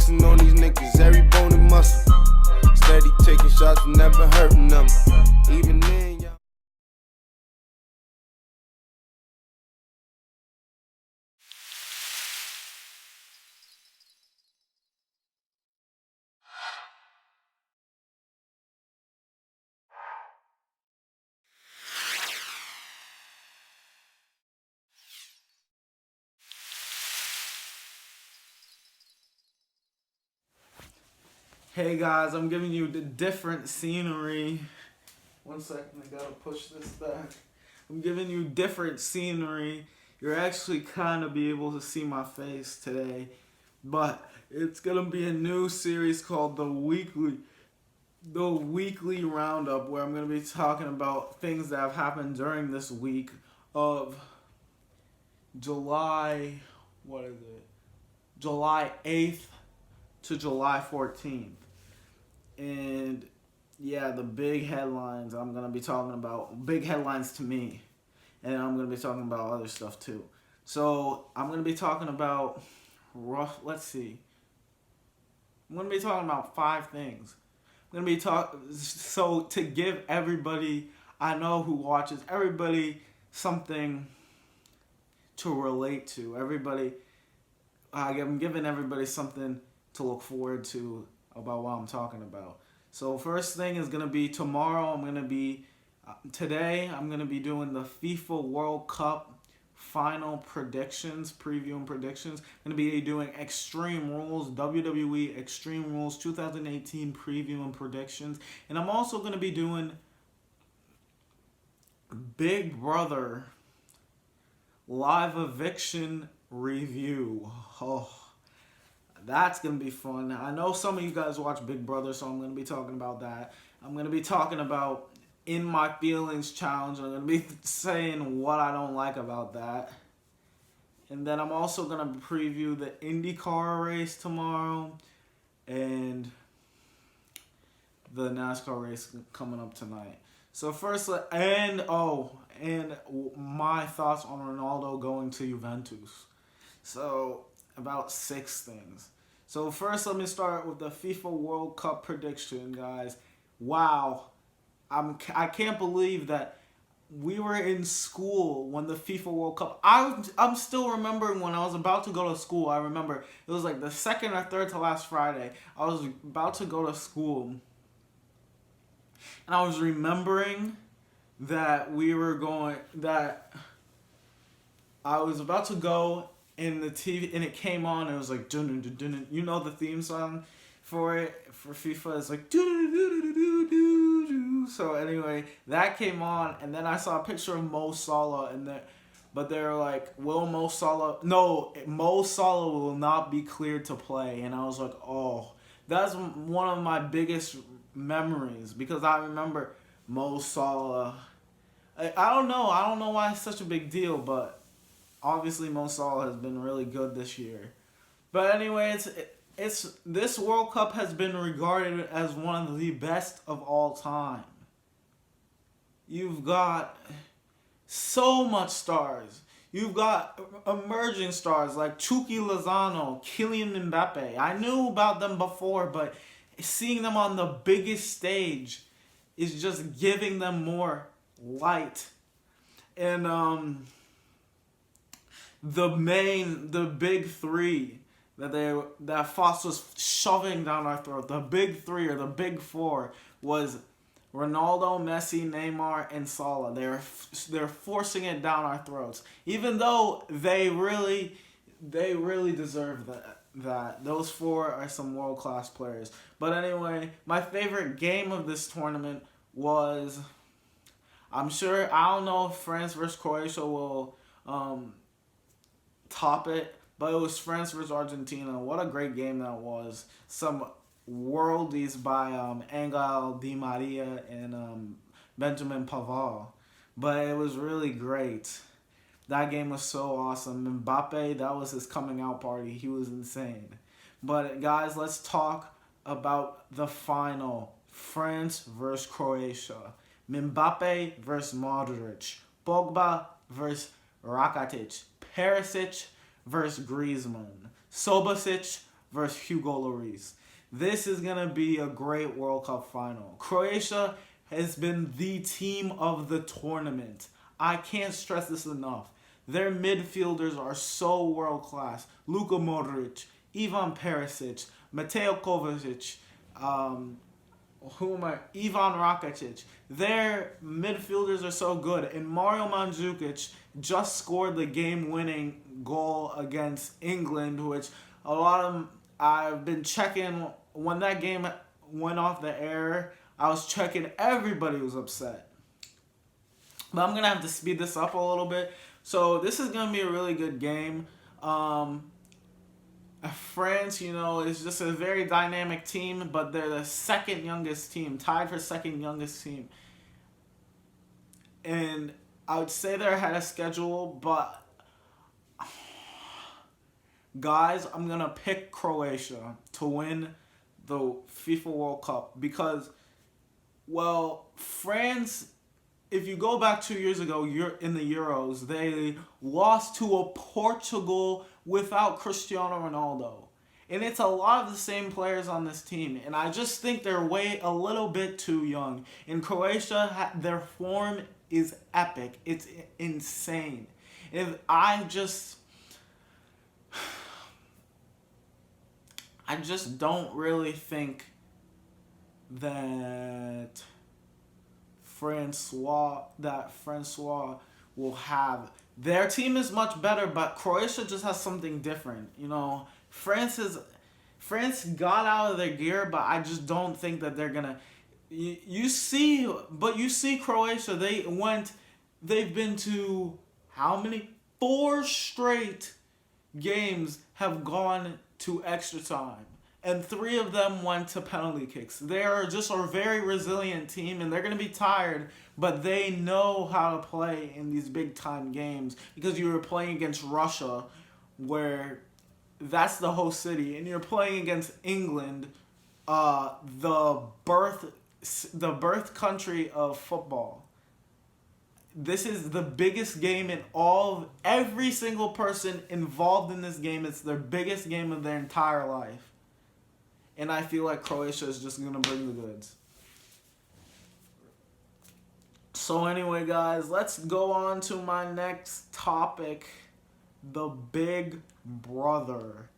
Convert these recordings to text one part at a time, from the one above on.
flexing on these niggas, every bone and muscle. Steady taking shots, never hurting them. Even then, y'all. Hey guys, I'm giving you the different scenery. One second, I gotta push this back. I'm giving you different scenery. You're actually kind of be able to see my face today, but it's gonna be a new series called the weekly roundup, where I'm gonna be talking about things that have happened during this week of July. What is it? July 8th to July 14th. And yeah, the big headlines I'm going to be talking about, big headlines to me, and I'm going to be talking about other stuff too. So I'm going to be talking about, let's see, I'm going to be talking about 5 things. I'm going to be so to give everybody I know who watches, everybody something to relate to. I'm giving everybody something to look forward to about what I'm talking about. So first thing is going to be tomorrow. Today I'm going to be doing the FIFA World Cup final predictions, preview and predictions. I'm going to be doing Extreme Rules, WWE Extreme Rules 2018 preview and predictions. And I'm also going to be doing Big Brother live eviction review. Oh, that's going to be fun. I know some of you guys watch Big Brother, so I'm going to be talking about that. I'm going to be talking about In My Feelings challenge. I'm going to be saying what I don't like about that. And then I'm also going to preview the IndyCar race tomorrow and the NASCAR race coming up tonight. So first, and my thoughts on Ronaldo going to Juventus. So about 6 things. So first, let me start with the FIFA World Cup prediction, guys. Wow, I can't believe that we were in school when the FIFA World Cup. I'm still remembering when I was about to go to school. I remember it was like the second or third to last Friday. I was about to go to school, and I was remembering that I was about to go in the TV, and it came on, and it was like, dun, dun, dun, dun. You know the theme song for FIFA is like, dun, dun, dun, dun, dun, dun, dun. So anyway, that came on, and then I saw a picture of Mo Salah, but they're like, Mo Salah will not be cleared to play. And I was like, oh, that's one of my biggest memories, because I remember Mo Salah. I don't know why it's such a big deal, but obviously Mo Salah has been really good this year. But anyway, this World Cup has been regarded as one of the best of all time. You've got so much stars. You've got emerging stars like Chucky Lozano, Kylian Mbappe. I knew about them before, but seeing them on the biggest stage is just giving them more light. And the big 3 that Foss was shoving down our throat, the big 3 or the big 4 was Ronaldo, Messi, Neymar, and Salah. They're forcing it down our throats, even though they really deserve that. Those 4 are some world-class players. But anyway, my favorite game of this tournament was, I don't know if France versus Croatia will top it, but it was France versus Argentina. What a great game that was. Some worldies by Angel Di Maria and Benjamin Pavard. But it was really great. That game was so awesome. Mbappe, that was his coming out party. He was insane. But guys, let's talk about the final. France versus Croatia. Mbappe versus Modric. Pogba versus Rakitic. Perisic versus Griezmann. Sobasic versus Hugo Lloris. This is going to be a great World Cup final. Croatia has been the team of the tournament. I can't stress this enough. Their midfielders are so world class. Luka Modric, Ivan Perisic, Mateo Kovacic, Ivan Rakitic. Their midfielders are so good. And Mario Mandzukic just scored the game-winning goal against England, which a lot of them, I've been checking when that game went off the air. I was checking, everybody was upset. But I'm going to have to speed this up a little bit. So this is going to be a really good game. France, is just a very dynamic team, but they're the second youngest team, tied for second youngest team. And I would say they're ahead of schedule, but guys, I'm going to pick Croatia to win the FIFA World Cup because, well, France, if you go back 2 years ago, you're in the Euros, they lost to a Portugal without Cristiano Ronaldo. And it's a lot of the same players on this team. And I just think they're a little bit too young. In Croatia, their form is epic. It's insane. And I just don't really think that Francois will have. Their team is much better, but Croatia just has something different. France got out of their gear, but I just don't think that they're gonna. You see Croatia. They've been to how many? 4 straight games have gone to extra time. And 3 of them went to penalty kicks. They are just a very resilient team, and they're going to be tired, but they know how to play in these big-time games because you were playing against Russia, where that's the host city, and you're playing against England, the birth country of football. This is the biggest game in every single person involved in this game. It's their biggest game of their entire life. And I feel like Croatia is just going to bring the goods. So anyway, guys, let's go on to my next topic. The Big Brother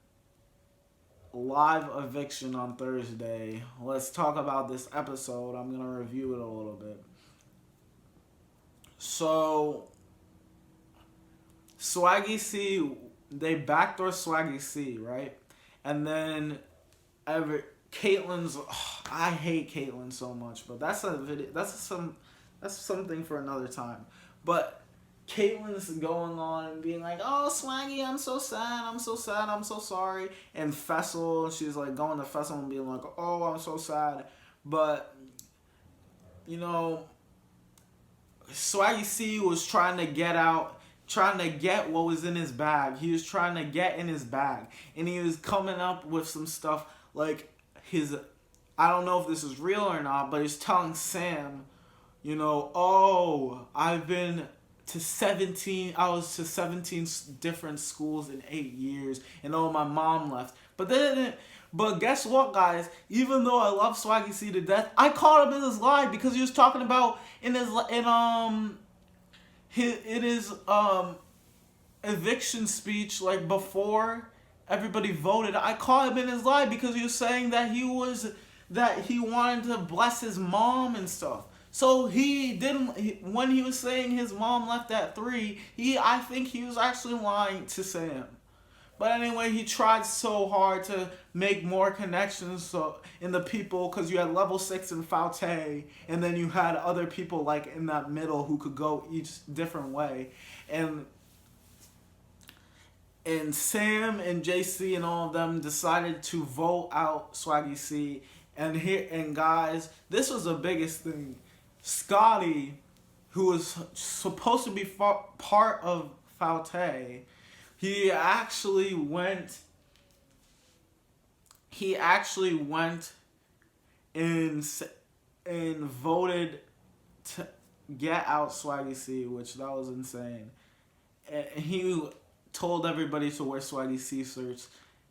live eviction on Thursday. Let's talk about this episode. I'm going to review it a little bit. So, Swaggy C, they backdoor Swaggy C, right? And then Caitlyn's, I hate Caitlyn so much, but that's a video. That's something for another time. But Caitlyn's going on and being like, "Oh, Swaggy, I'm so sad, I'm so sorry." And Fessel, she's like going to Fessel and being like, "Oh, I'm so sad." But Swaggy C was trying to get what was in his bag. He was trying to get in his bag, and he was coming up with some stuff like I don't know if this is real or not, but he's telling Sam, "Oh, I was to 17 different schools in 8 years, and my mom left." But guess what, guys? Even though I love Swaggy C to death, I caught him in his lie because he was talking about in his eviction speech, like before everybody voted. I caught him in his lie because he was saying that he wanted to bless his mom and stuff. So he didn't. When he was saying his mom left at 3, I think he was actually lying to Sam. But anyway, he tried so hard to make more connections in the people, because you had level 6 and Faute, and then you had other people like in that middle who could go each different way. And Sam and JC and all of them decided to vote out Swaggy C. And guys, this was the biggest thing. Scotty, who was supposed to be part of Faute, he actually went and voted to get out Swaggy C, which that was insane. And he told everybody to wear Swaggy C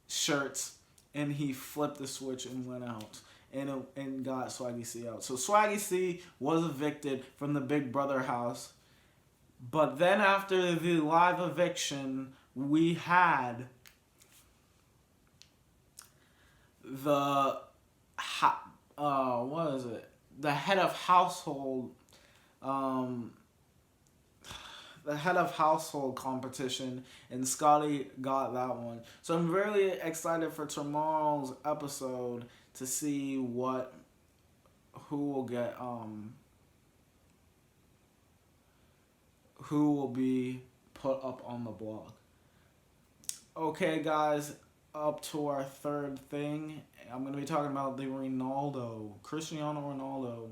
shirts. and he flipped the switch and went out. And got Swaggy C out. So Swaggy C was evicted from the Big Brother house. But then after the live eviction, we had the what is it? The head of household, the head of household competition, and Scotty got that one. So I'm really excited for tomorrow's episode to see who will get who will be put up on the blog. Okay, guys, up to our third thing. I'm going to be talking about the Cristiano Ronaldo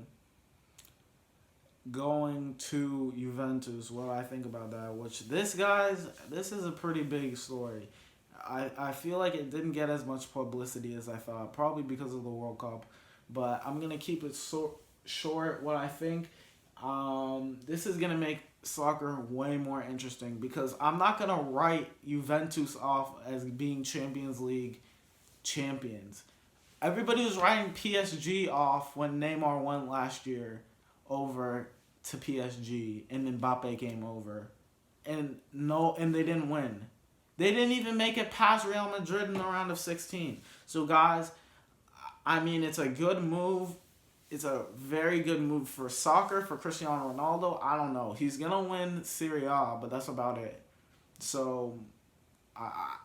going to Juventus. What I think about that, which this is a pretty big story. I feel like it didn't get as much publicity as I thought, probably because of the World Cup, but I'm going to keep it short. What I think, this is going to make soccer way more interesting, because I'm not going to write Juventus off as being Champions League champions. Everybody was writing PSG off when Neymar went last year over to PSG and Mbappe came over. And they didn't win. They didn't even make it past Real Madrid in the round of 16. So guys, I mean, it's a good move. It's a very good move for soccer, for Cristiano Ronaldo. I don't know. He's going to win Serie A, but that's about it. So, I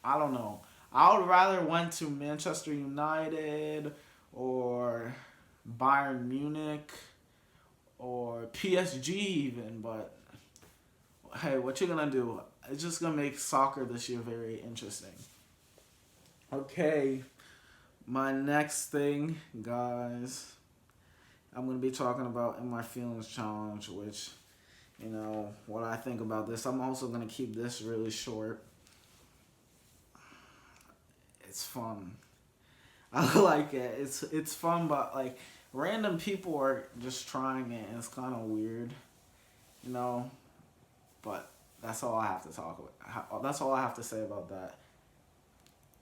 don't know. I would rather went to Manchester United or Bayern Munich or PSG even, but hey, what you gonna do? It's just gonna make soccer this year very interesting. Okay, my next thing, guys, I'm gonna be talking about in my feelings challenge, which, what I think about this. I'm also gonna keep this really short. It's fun. I like it. It's fun, but like random people are just trying it, and it's kind of weird, But that's all I have to talk about. That's all I have to say about that.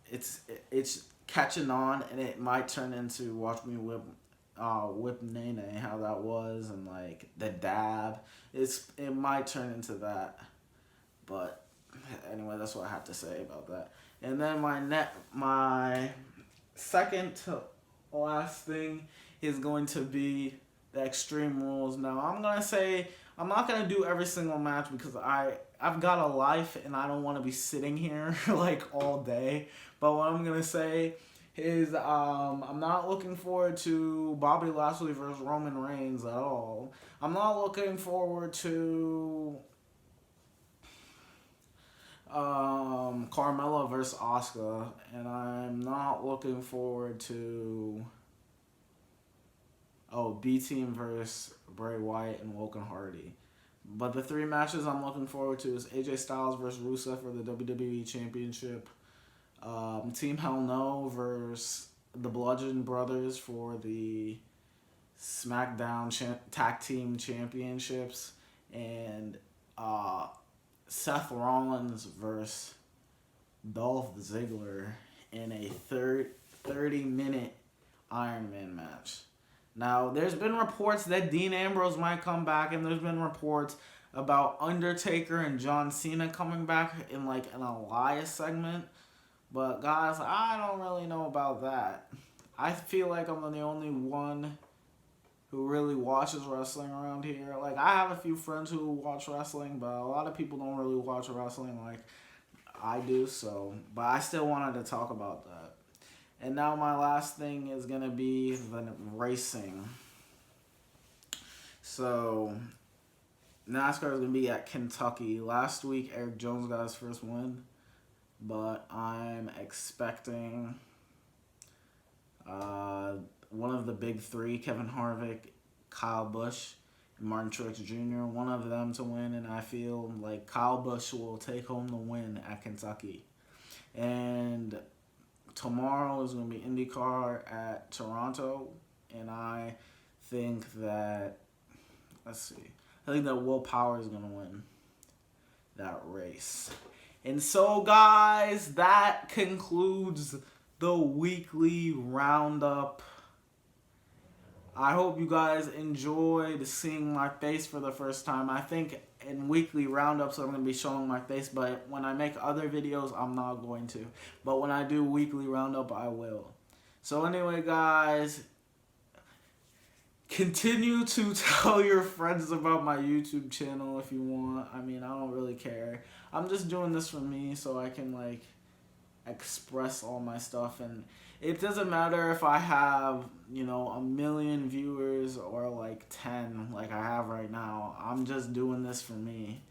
It's catching on, and it might turn into watch me whip Nene, how that was, and like the dab. It might turn into that, but anyway, that's what I have to say about that. And then my second to last thing is going to be the Extreme Rules. Now, I'm going to say I'm not going to do every single match because I've got a life and I don't want to be sitting here like all day. But what I'm going to say is I'm not looking forward to Bobby Lashley versus Roman Reigns at all. I'm not looking forward to Carmella versus Asuka, and I'm not looking forward to B-Team versus Bray Wyatt and Woken Hardy. But the three matches I'm looking forward to is AJ Styles versus Rusev for the WWE Championship, Team Hell No versus the Bludgeon Brothers for the SmackDown Tag Team Championships, and Seth Rollins versus Dolph Ziggler in a 30-minute Iron Man match. Now, there's been reports that Dean Ambrose might come back, and there's been reports about Undertaker and John Cena coming back in like an Elias segment. But guys, I don't really know about that. I feel like I'm the only one who really watches wrestling around here. Like, I have a few friends who watch wrestling, but a lot of people don't really watch wrestling like I do, but I still wanted to talk about that. And now my last thing is going to be the racing. So, NASCAR is going to be at Kentucky. Last week, Eric Jones got his first win, but I'm expecting one of the big three, Kevin Harvick, Kyle Busch, and Martin Truex Jr., one of them to win, and I feel like Kyle Busch will take home the win at Kentucky. And tomorrow is going to be IndyCar at Toronto, and I think that, I think that Will Power is going to win that race. And so, guys, that concludes the weekly roundup. I hope you guys enjoyed seeing my face for the first time. I think in weekly roundups I'm going to be showing my face, but when I make other videos, I'm not going to. But when I do weekly roundup, I will. So anyway, guys, continue to tell your friends about my YouTube channel if you want. I mean, I don't really care. I'm just doing this for me so I can, like, express all my stuff. And it doesn't matter if I have, you know, 1 million viewers or, like, 10 like I have right now. I'm just doing this for me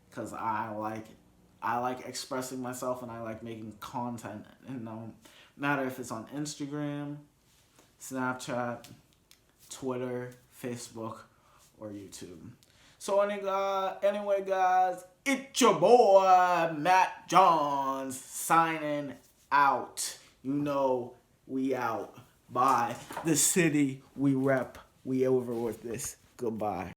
because I like expressing myself and I like making content. And no matter if it's on Instagram, Snapchat, Twitter, Facebook, or YouTube. So anyway, guys, it's your boy, Matt Johns, signing out. You know, we out. Bye. The city we rep. We over with this. Goodbye.